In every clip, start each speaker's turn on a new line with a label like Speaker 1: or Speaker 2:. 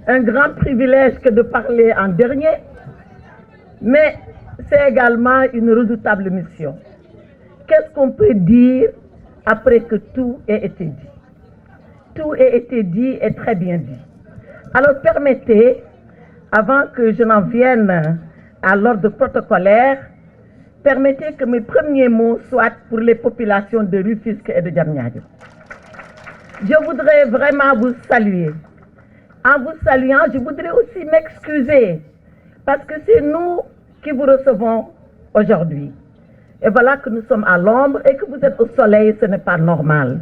Speaker 1: un grand privilège que de parler en dernier, mais c'est également une redoutable mission. Qu'est-ce qu'on peut dire après que tout ait été dit? Tout a été dit et très bien dit. Alors permettez, avant que je n'en vienne à l'ordre protocolaire, permettez que mes premiers mots soient pour les populations de Rufisque et de Diamniadio. Je voudrais vraiment vous saluer. En vous saluant, je voudrais aussi m'excuser parce que c'est nous qui vous recevons aujourd'hui. Et voilà que nous sommes à l'ombre et que vous êtes au soleil, ce n'est pas normal.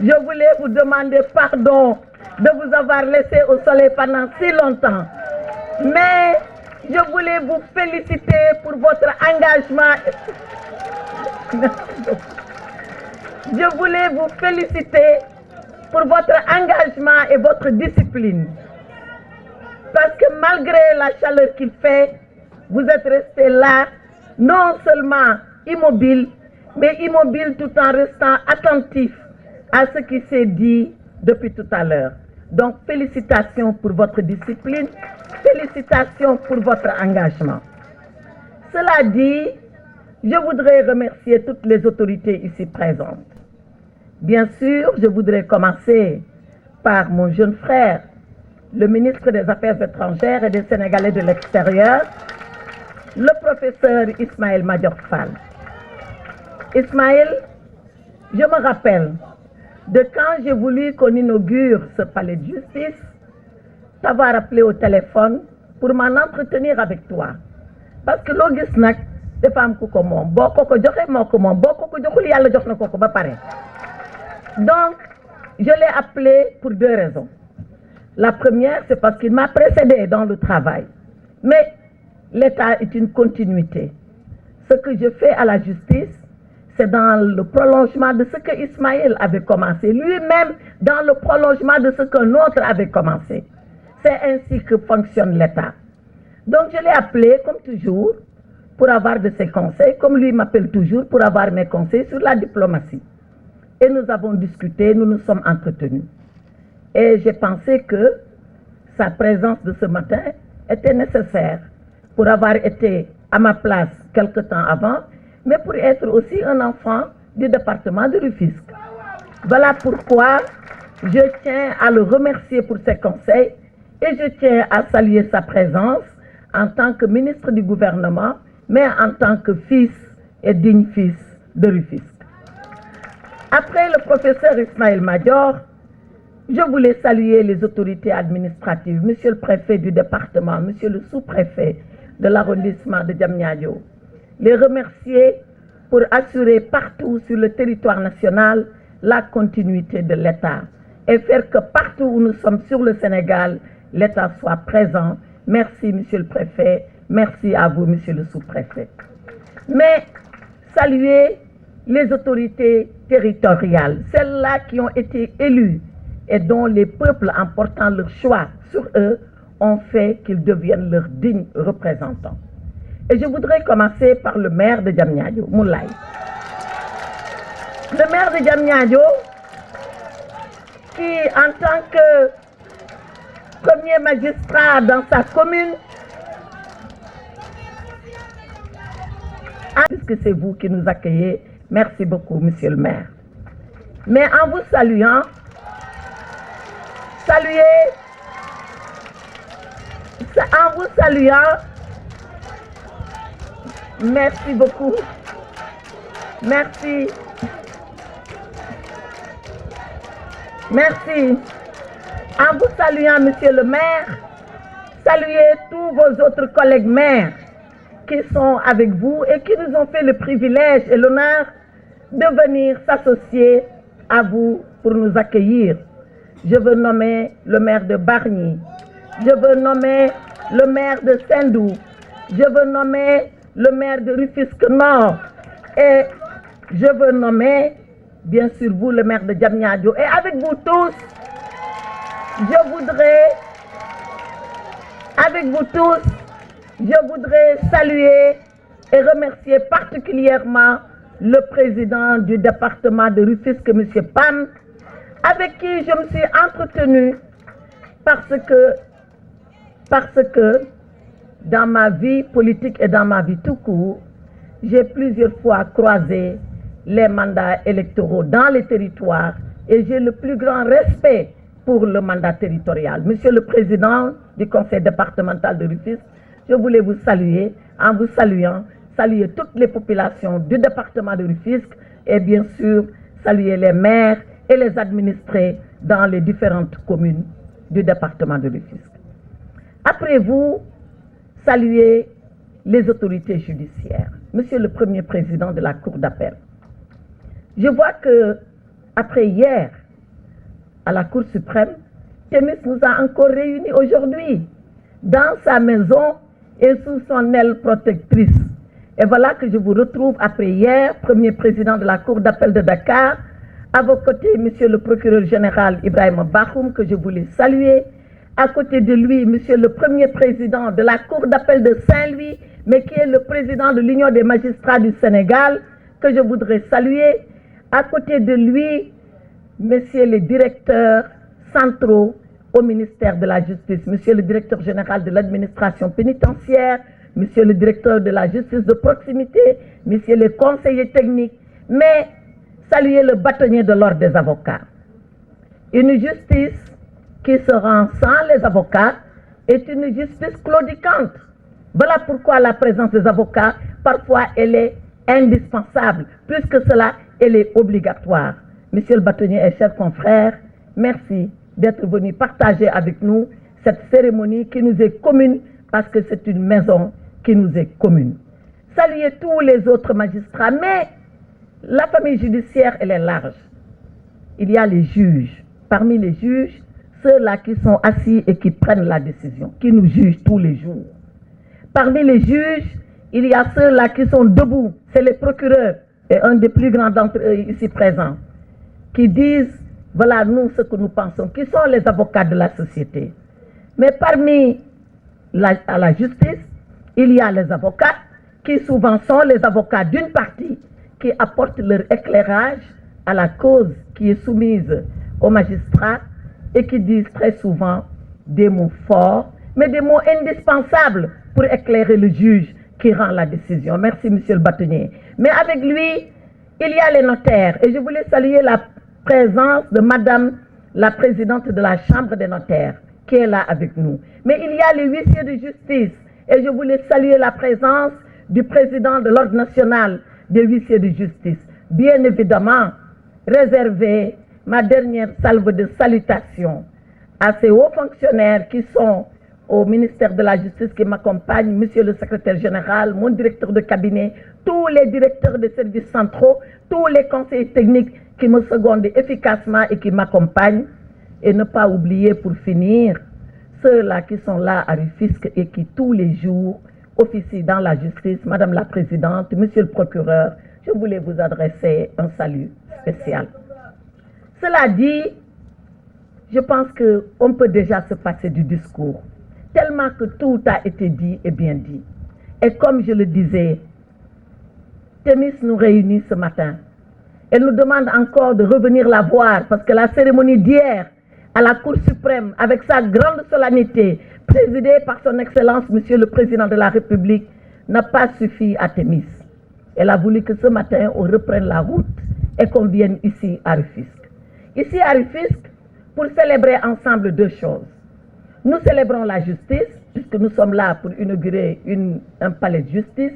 Speaker 1: Je voulais vous demander pardon de vous avoir laissé au soleil pendant si longtemps. Mais je voulais vous féliciter pour votre engagement. Je voulais vous féliciter pour votre engagement et votre discipline. Parce que malgré la chaleur qu'il fait, vous êtes resté là, non seulement immobile, mais immobile tout en restant attentif à ce qui s'est dit depuis tout à l'heure. Donc, félicitations pour votre discipline, félicitations pour votre engagement. Cela dit, je voudrais remercier toutes les autorités ici présentes. Bien sûr, je voudrais commencer par mon jeune frère, le ministre des Affaires étrangères et des Sénégalais de l'extérieur, le professeur Ismaël Madior Fall. Ismaël, je me rappelle de quand j'ai voulu qu'on inaugure ce palais de justice, t'avoir appelé au téléphone pour m'en entretenir avec toi. Parce que l'on gis nak dafa am ku ko moom boo ko ko joxe moo ko moom boo ko ko joxul yàlla jox na ko ko ba pare. Donc, je l'ai appelé pour deux raisons. La première, c'est parce qu'il m'a précédé dans le travail. Mais l'État est une continuité. Ce que je fais à la justice, c'est dans le prolongement de ce que Ismaël avait commencé, lui-même dans le prolongement de ce qu'un autre avait commencé. C'est ainsi que fonctionne l'État. Donc je l'ai appelé, comme toujours, pour avoir de ses conseils, comme lui m'appelle toujours, pour avoir mes conseils sur la diplomatie. Et nous avons discuté, nous nous sommes entretenus. Et j'ai pensé que sa présence de ce matin était nécessaire pour avoir été à ma place quelque temps avant, mais pour être aussi un enfant du département de Rufisque. Voilà pourquoi je tiens à le remercier pour ses conseils et je tiens à saluer sa présence en tant que ministre du gouvernement, mais en tant que fils et digne fils de Rufisque. Après le professeur Ismaël Madior, je voulais saluer les autorités administratives, monsieur le préfet du département, monsieur le sous-préfet de l'arrondissement de Diamniadio, les remercier pour assurer partout sur le territoire national la continuité de l'État et faire que partout où nous sommes sur le Sénégal, l'État soit présent. Merci, monsieur le préfet. Merci à vous, monsieur le sous-préfet. Mais saluer les autorités territoriales, celles-là qui ont été élues et dont les peuples, en portant leur choix sur eux, ont fait qu'ils deviennent leurs dignes représentants. Et je voudrais commencer par le maire de Diamniadio, Moulay. Le maire de Diamniadio, qui, en tant que premier magistrat dans sa commune, puisque c'est vous qui nous accueillez, merci beaucoup, monsieur le maire. Mais en vous saluant, merci beaucoup. Merci. Merci. En vous saluant, monsieur le maire, saluez tous vos autres collègues maires qui sont avec vous et qui nous ont fait le privilège et l'honneur de venir s'associer à vous pour nous accueillir. Je veux nommer le maire de Bargny, je veux nommer le maire de Sendou, je veux nommer le maire de Rufisque Nord et je veux nommer, bien sûr, vous, le maire de Diamniadio. Et avec vous tous, je voudrais saluer et remercier particulièrement le président du département de Rufisque, M. Pam, avec qui je me suis entretenue parce que parce que dans ma vie politique et dans ma vie tout court, j'ai plusieurs fois croisé les mandats électoraux dans les territoires et j'ai le plus grand respect pour le mandat territorial. Monsieur le Président du Conseil départemental de Rufisque, je voulais vous saluer, en vous saluant, saluer toutes les populations du département de Rufisque et bien sûr saluer les maires et les administrés dans les différentes communes du département de Rufisque. Après vous, saluer les autorités judiciaires. Monsieur le Premier Président de la Cour d'appel, je vois que après hier, à la Cour suprême, Thémis nous a encore réunis aujourd'hui dans sa maison et sous son aile protectrice. Et voilà que je vous retrouve après hier, Premier Président de la Cour d'appel de Dakar, à vos côtés, Monsieur le Procureur général Ibrahima Bakhoum, que je voulais saluer. À côté de lui, Monsieur le Premier Président de la Cour d'appel de Saint-Louis, mais qui est le Président de l'Union des magistrats du Sénégal, que je voudrais saluer. À côté de lui, Messieurs les directeurs centraux au ministère de la Justice, Monsieur le Directeur général de l'administration pénitentiaire, Monsieur le Directeur de la Justice de proximité, Messieurs les conseillers techniques, mais saluer le bâtonnier de l'ordre des avocats. Une justice qui se rend sans les avocats est une justice claudicante. Voilà pourquoi la présence des avocats, parfois, elle est indispensable. Plus que cela, elle est obligatoire. Monsieur le bâtonnier et chers confrères, merci d'être venu partager avec nous cette cérémonie qui nous est commune parce que c'est une maison qui nous est commune. Saluer tous les autres magistrats, mais la famille judiciaire, elle est large. Il y a les juges. Parmi les juges, ceux-là qui sont assis et qui prennent la décision, qui nous jugent tous les jours. Parmi les juges, il y a ceux-là qui sont debout, c'est les procureurs, et un des plus grands d'entre eux ici présents, qui disent, voilà nous ce que nous pensons, qui sont les avocats de la société. Mais parmi la justice, il y a les avocats, qui souvent sont les avocats d'une partie, qui apportent leur éclairage à la cause qui est soumise aux magistrats et qui disent très souvent des mots forts, mais des mots indispensables pour éclairer le juge qui rend la décision. Merci, monsieur le bâtonnier. Mais avec lui, il y a les notaires. Et je voulais saluer la présence de madame la présidente de la Chambre des notaires, qui est là avec nous. Mais il y a les huissiers de justice. Et je voulais saluer la présence du président de l'Ordre national des huissiers de justice. Bien évidemment, réserver ma dernière salve de salutations à ces hauts fonctionnaires qui sont au ministère de la Justice qui m'accompagnent, monsieur le secrétaire général, mon directeur de cabinet, tous les directeurs de services centraux, tous les conseillers techniques qui me secondent efficacement et qui m'accompagnent. Et ne pas oublier pour finir, ceux-là qui sont là à Rufisque et qui tous les jours officient dans la justice, madame la présidente, monsieur le procureur, je voulais vous adresser un salut spécial. Cela dit, je pense qu'on peut déjà se passer du discours, tellement que tout a été dit et bien dit. Et comme je le disais, Thémis nous réunit ce matin. Elle nous demande encore de revenir la voir parce que la cérémonie d'hier à la Cour suprême, avec sa grande solennité, présidée par son Excellence, Monsieur le Président de la République, n'a pas suffi à Thémis. Elle a voulu que ce matin, on reprenne la route et qu'on vienne ici à Rufisque. Ici à Rufisque, pour célébrer ensemble deux choses. Nous célébrons la justice, puisque nous sommes là pour inaugurer un palais de justice,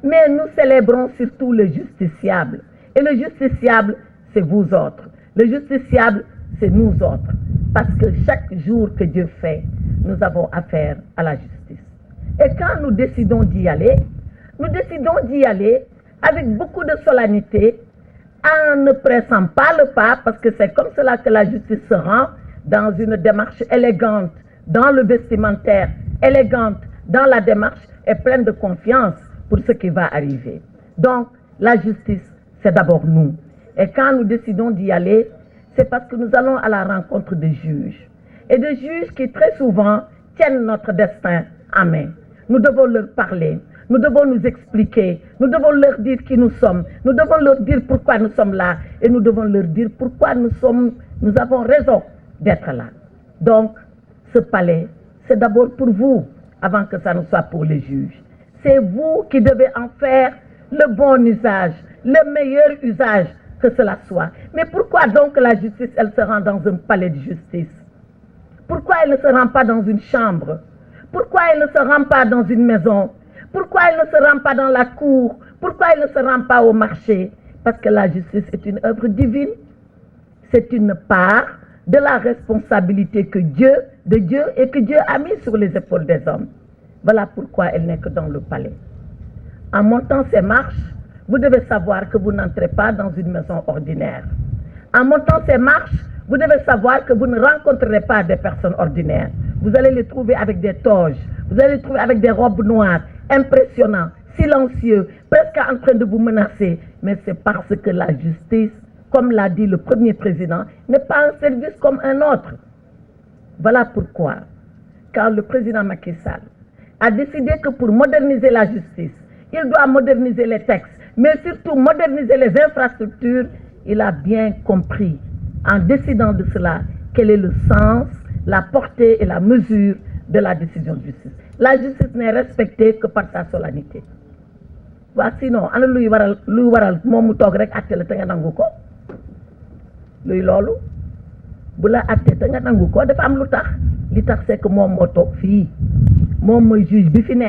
Speaker 1: mais nous célébrons surtout le justiciable. Et le justiciable, c'est vous autres. Le justiciable, c'est nous autres. Parce que chaque jour que Dieu fait, nous avons affaire à la justice. Et quand nous décidons d'y aller, nous décidons d'y aller avec beaucoup de solennité, en ne pressant pas le pas, parce que c'est comme cela que la justice se rend, dans une démarche élégante, dans le vestimentaire, élégante, dans la démarche, et pleine de confiance pour ce qui va arriver. Donc, la justice, c'est d'abord nous. Et quand nous décidons d'y aller, c'est parce que nous allons à la rencontre des juges. Et des juges qui, très souvent, tiennent notre destin en main. Nous devons leur parler. Nous devons nous expliquer. Nous devons leur dire qui nous sommes. Nous devons leur dire pourquoi nous sommes là. Et nous devons leur dire pourquoi nous avons raison d'être là. Donc, ce palais, c'est d'abord pour vous, avant que ça ne soit pour les juges. C'est vous qui devez en faire le bon usage, le meilleur usage que cela soit. Mais pourquoi donc la justice, elle se rend dans un palais de justice? Pourquoi elle ne se rend pas dans une chambre? Pourquoi elle ne se rend pas dans une maison? Pourquoi elle ne se rend pas dans la cour? Pourquoi elle ne se rend pas au marché? Parce que la justice est une œuvre divine. C'est une part de la responsabilité de Dieu et que Dieu a mis sur les épaules des hommes. Voilà pourquoi elle n'est que dans le palais. En montant ces marches, vous devez savoir que vous n'entrez pas dans une maison ordinaire. En montant ces marches, vous devez savoir que vous ne rencontrerez pas des personnes ordinaires. Vous allez les trouver avec des toges, vous allez les trouver avec des robes noires, impressionnants, silencieux, presque en train de vous menacer. Mais c'est parce que la justice, comme l'a dit le premier président, n'est pas un service comme un autre. Voilà pourquoi, quand le président Macky Sall a décidé que pour moderniser la justice, il doit moderniser les textes, mais surtout moderniser les infrastructures, il a bien compris, en décidant de cela, quel est le sens, la portée et la mesure de la décision de justice. La justice n'est respectée que par sa solennité. Sinon, ana luy waral moom mu toog rek àtte la te nga nangu ko luy loolu bu la àtte te nga nangu ko dafa am lu tax li tax c'est que moom moo toog fii moom mooy juge bi fi ne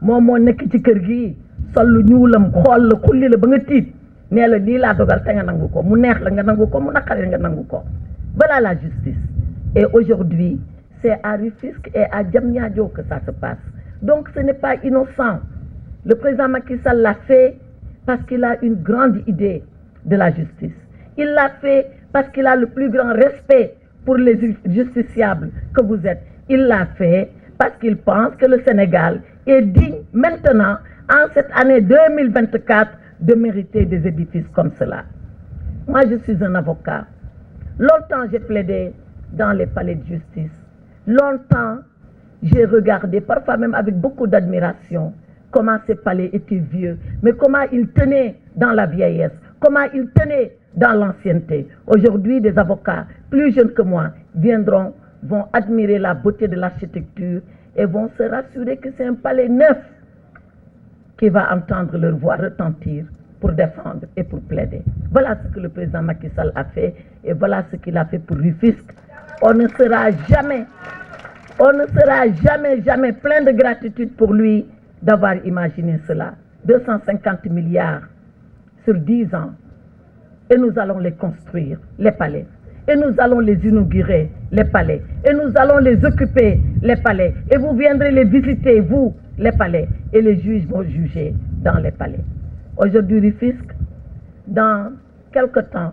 Speaker 1: moom moo nekk ci kër gi sol lu ñuulam xool la xulli la ba nga tiit nee la lii laa dogal te nga nangu ko mu neex la nga nangu ko mu naqari nga nangu ko. Voilà la justice. Et aujourd'hui, c'est à Rufisque et à Diamniadio que ça se passe. Donc ce n'est pas innocent. Le président Macky Sall l'a fait parce qu'il a une grande idée de la justice. Il l'a fait parce qu'il a le plus grand respect pour les justiciables que vous êtes. Il l'a fait parce qu'il pense que le Sénégal est digne maintenant, en cette année 2024, de mériter des édifices comme cela. Moi, je suis un avocat. Longtemps, j'ai plaidé dans les palais de justice. Longtemps, j'ai regardé, parfois même avec beaucoup d'admiration, comment ces palais étaient vieux, mais comment ils tenaient dans la vieillesse, comment ils tenaient dans l'ancienneté. Aujourd'hui, des avocats plus jeunes que moi vont admirer la beauté de l'architecture et vont se rassurer que c'est un palais neuf qui va entendre leur voix retentir pour défendre et pour plaider. Voilà ce que le président Macky Sall a fait et voilà ce qu'il a fait pour Rufisque. On ne sera jamais plein de gratitude pour lui d'avoir imaginé cela. 250 milliards sur 10 ans. Et nous allons les construire, les palais. Et nous allons les inaugurer, les palais. Et nous allons les occuper, les palais. Et vous viendrez les visiter, vous, les palais. Et les juges vont juger dans les palais. Aujourd'hui, Rufisque, dans quelque temps,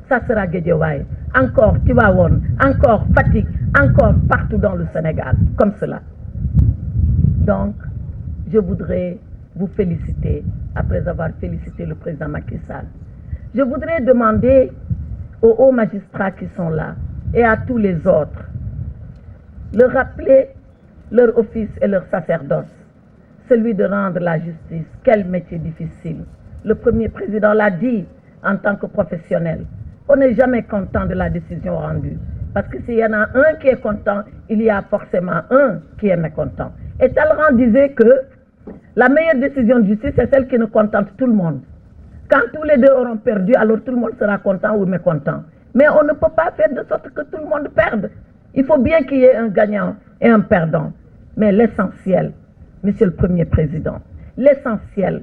Speaker 1: ça sera Guédiawaye, encore Tivaouane, encore Fatick, encore partout dans le Sénégal, comme cela. Donc, je voudrais vous féliciter, après avoir félicité le président Macky Sall. Je voudrais demander aux hauts magistrats qui sont là et à tous les autres, leur rappeler leur office et leur sacerdoce, celui de rendre la justice. Quel métier difficile. Le premier président l'a dit en tant que professionnel. On n'est jamais content de la décision rendue. Parce que s'il y en a un qui est content, il y a forcément un qui est mécontent. Et Talleyrand disait que la meilleure décision de justice, c'est celle qui ne contente tout le monde. Quand tous les deux auront perdu, alors tout le monde sera content ou mécontent. Mais on ne peut pas faire de sorte que tout le monde perde. Il faut bien qu'il y ait un gagnant et un perdant. Mais l'essentiel, Monsieur le Premier Président, l'essentiel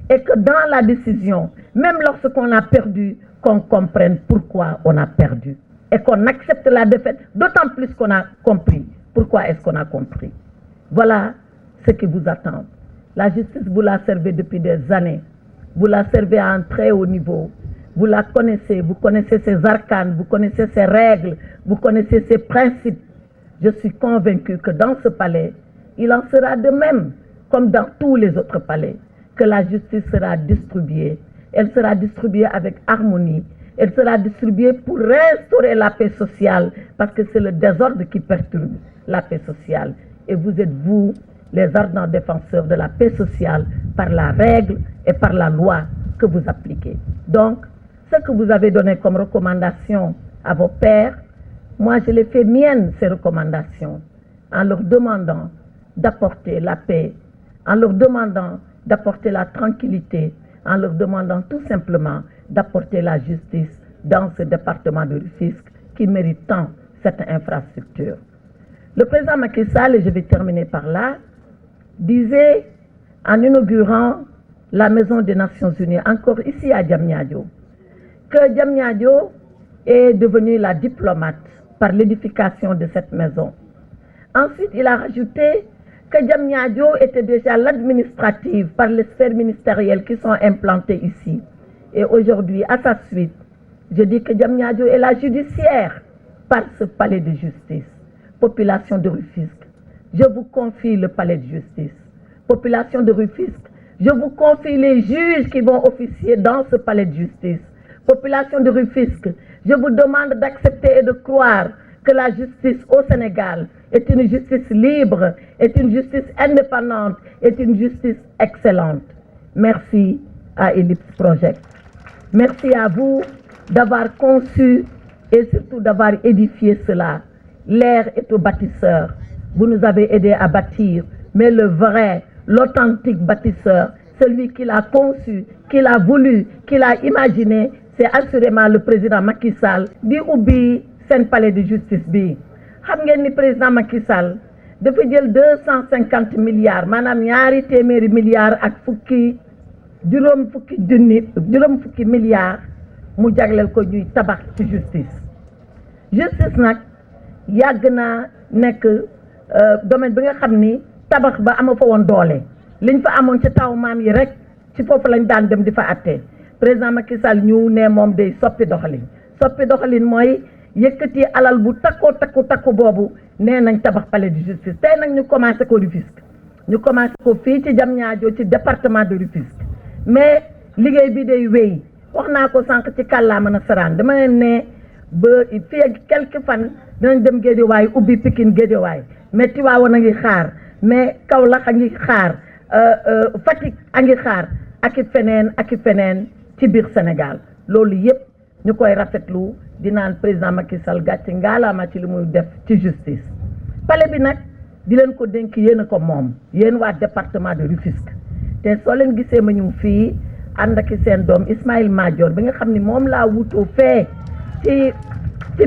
Speaker 1: est que dans la décision, même lorsqu'on a perdu, qu'on comprenne pourquoi on a perdu. Et qu'on accepte la défaite, d'autant plus qu'on a compris. Pourquoi est-ce qu'on a compris? Voilà ce qui vous attend. La justice, vous la servez depuis des années. Vous la servez à un très haut niveau. Vous la connaissez, vous connaissez ses arcanes, vous connaissez ses règles, vous connaissez ses principes. Je suis convaincu que dans ce palais, il en sera de même, comme dans tous les autres palais, que la justice sera distribuée. Elle sera distribuée avec harmonie. Elle sera distribuée pour restaurer la paix sociale, parce que c'est le désordre qui perturbe la paix sociale. Et vous êtes, vous, les ardents défenseurs de la paix sociale, par la règle et par la loi que vous appliquez. Donc, ce que vous avez donné comme recommandation à vos pairs, moi je les fais miennes, ces recommandations. en leur demandant d'apporter la paix, en leur demandant d'apporter la tranquillité, en leur demandant tout simplement d'apporter la justice dans ce département de Rufisque qui mérite tant cette infrastructure. Le président Macky Sall, et je vais terminer par là, disait en inaugurant la Maison des Nations Unies, encore ici à Diamniadio, que Diamniadio est devenue la diplomate par l'édification de cette maison. Ensuite, il a rajouté que Diamniadio était déjà l'administrative par les sphères ministérielles qui sont implantées ici. Et aujourd'hui, à sa suite, je dis que Diamniadio est la judiciaire par ce palais de justice. Population de Rufisque, je vous confie le palais de justice. Population de Rufisque, je vous confie les juges qui vont officier dans ce palais de justice. Population de Rufisque, je vous demande d'accepter et de croire que la justice au Sénégal est une justice libre, est une justice indépendante, est une justice excellente. Merci à Ellipse Project. Merci à vous d'avoir conçu et surtout d'avoir édifié cela. L'air est au bâtisseur. Vous nous avez aidés à bâtir, mais le vrai, l'authentique bâtisseur, celui qui l'a conçu, qui l'a voulu, qui l'a imaginé, c'est assurément le président Macky Sall di ubbi seen palais de justice bi. Xam ngeen ni président Macky Sall dafa jël 250 milliards maanaam ñaari téeméeri milliards ak juróom fukki milliards mu jagleel ko ñuy tabax ci justice. Justice nag yàgg naa nekk domaine bi nga xam ni tabax ba ama fa woon doole liñ fa amoon ci taw maam yi rek ci foofu lañ daan dem di fa atte président Macky Sall ñu ne moom day soppi doxalin mooy yëkkati alal bu takku boobu nee nañ tabax palais de justice tey nag ñu commencé ko Rufisque ñu commencé ko fii ci Diamniadio ci département de Rufisque mais liggéey bi day wéy wax naa ko sànq ci kàllaama nasaraan dama leen ne ba fii ak quelques fan dinañ dem Guédiawaye ubbi Pikine Guédiawaye mais Tivaouane a ngi xaar mais Kaolack a ngi xaar Fatick a ngi xaar ak i feneen ci biir Sénégal loolu yëpp ñu koy rafetlu di naan président Macky Sall gàcce ngaalaama ci li muy def ci justice. palais bi nag di leen ko dénk yéen a ko moom yéen waa département de Rufisque te soo leen gisee ma ñu fii ànd ak seen doom Ismaïla Madior bi nga xam ni moom laa wutoo fee ci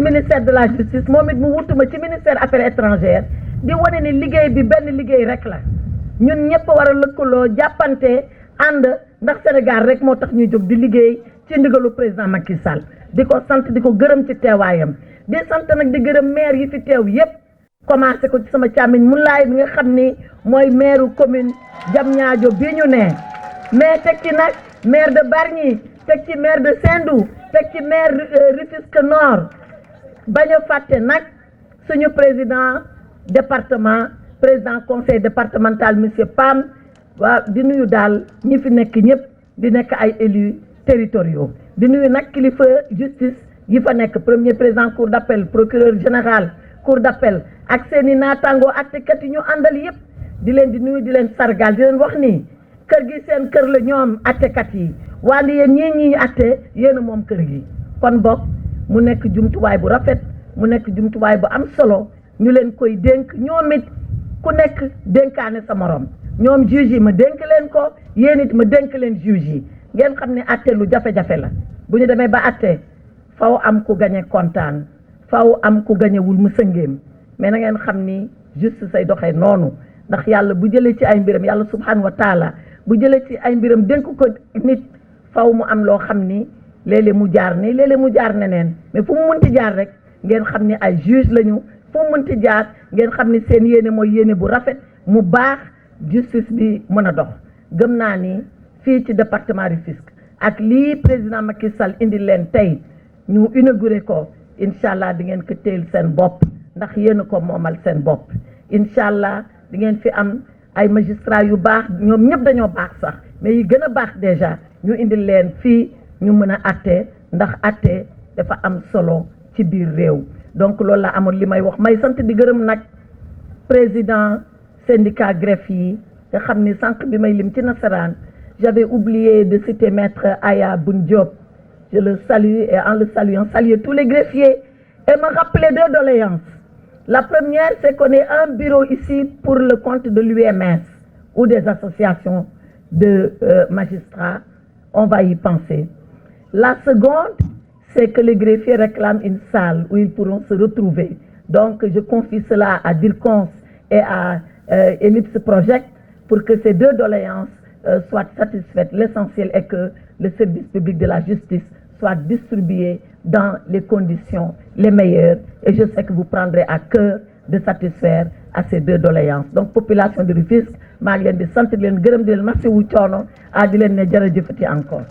Speaker 1: ministère de la justice moom it mu wutuma ci ministère affaires étrangères di wane ni liggéey bi benn liggéey rek la ñun ñëpp war a lëkkaloo jàppante ànd ndax Sénégal rek moo tax ñuy jóg di liggéey ci ndigalu président Macky Sall di ko sant di ko gërëm ci teewaayam di sant nag di gërëm maire yi fi teew yépp commencé ko ci sama càmmiñ mu laay bi nga xam ni mooy maire commune Diamniadio bi ñu ne mais teg ci nag maire de Bargny teg ci maire de Sendou teg ci maire Rufisque Nord bañ a fàtte nag suñu président département président conseil départemental monsieur Pam waaw di nuyu daal ñi fi nekk ñëpp di nekk ay élus territoriaux di nuyu nag kilifa justice yi fa nekk premier président cour d'appel procureur général cour d'appel ak seeni naataangoo àttekat yi ñu àndal yëpp di leen di nuyu di leen sargal di leen wax ni kër gi seen kër la ñoom àttekat yi wala yéen ñii àtte yéen a moom kër gi kon bokk mu nekk jumtuwaay bu rafet mu nekk jumtuwaay bu am solo ñu leen koy dénk ñoom it ku nekk dénkaane sa morom ñoom juge yi ma dénk leen ko yéen it ma dénk leen juge yi ngeen xam ne atte lu jafe-jafe la bu ñu demee ba atte faw am ku gañe kontaan faw am ku gañewul mu sëngéem mais na ngeen xam ni justice ay doxee noonu ndax yàlla bu jëlee ci ay mbiram yàlla subhanahu wa taala bu jëlee ci ay mbiram dénk ko nit faw mu am loo xam ni léeg-léeg mu jaar nii léeg-léeg mu jaar neneen mais fu mu mënti jaar rek ngeen xam ni ay juge lañu fu mu mënti jaar ngeen xam ni seen yéene mooy yéene bu rafet mu baax justice bi mën a dox gëm naa ni fii ci département Rufisque ak lii président Macky Sall indi leen tey ñu inauguré ko incha allah di ngeen ko téel seen bopp ndax yéen a ko moomal seen bopp incha allah di ngeen fi am ay magistrats yu baax ñoom ñëpp dañoo baax sax mais yi gën a baax déjà ñu indi leen fii ñu mën a atte ndax atte dafa am solo ci biir réew donc loolu la amoon li may wax may sant di gërëm nag président syndicat greffe yi nga xam ni sànq bi may lim ci nasaraan j'avais oublié de citer maître Aya Boun Diop je le salue et en le saluant saluer tous les greffiers et me rappeler deux doléances La première, c'est qu'on ait un bureau ici pour le compte de l'UMS ou des associations de magistrats. On va y penser. La seconde, c'est que les greffiers réclament une salle où ils pourront se retrouver. Donc, je confie cela à DIRCONS et à Ellipse Project pour que ces deux doléances soient satisfaites. L'essentiel est que le service public de la justice soit distribué dans les conditions les meilleures. Et je sais que vous prendrez à cœur de satisfaire à ces deux doléances. Donc, population de Rufisque, maa ngi leen di sant di leen gërëm di leen merci wu coono di leen ne jërëjëfati encore.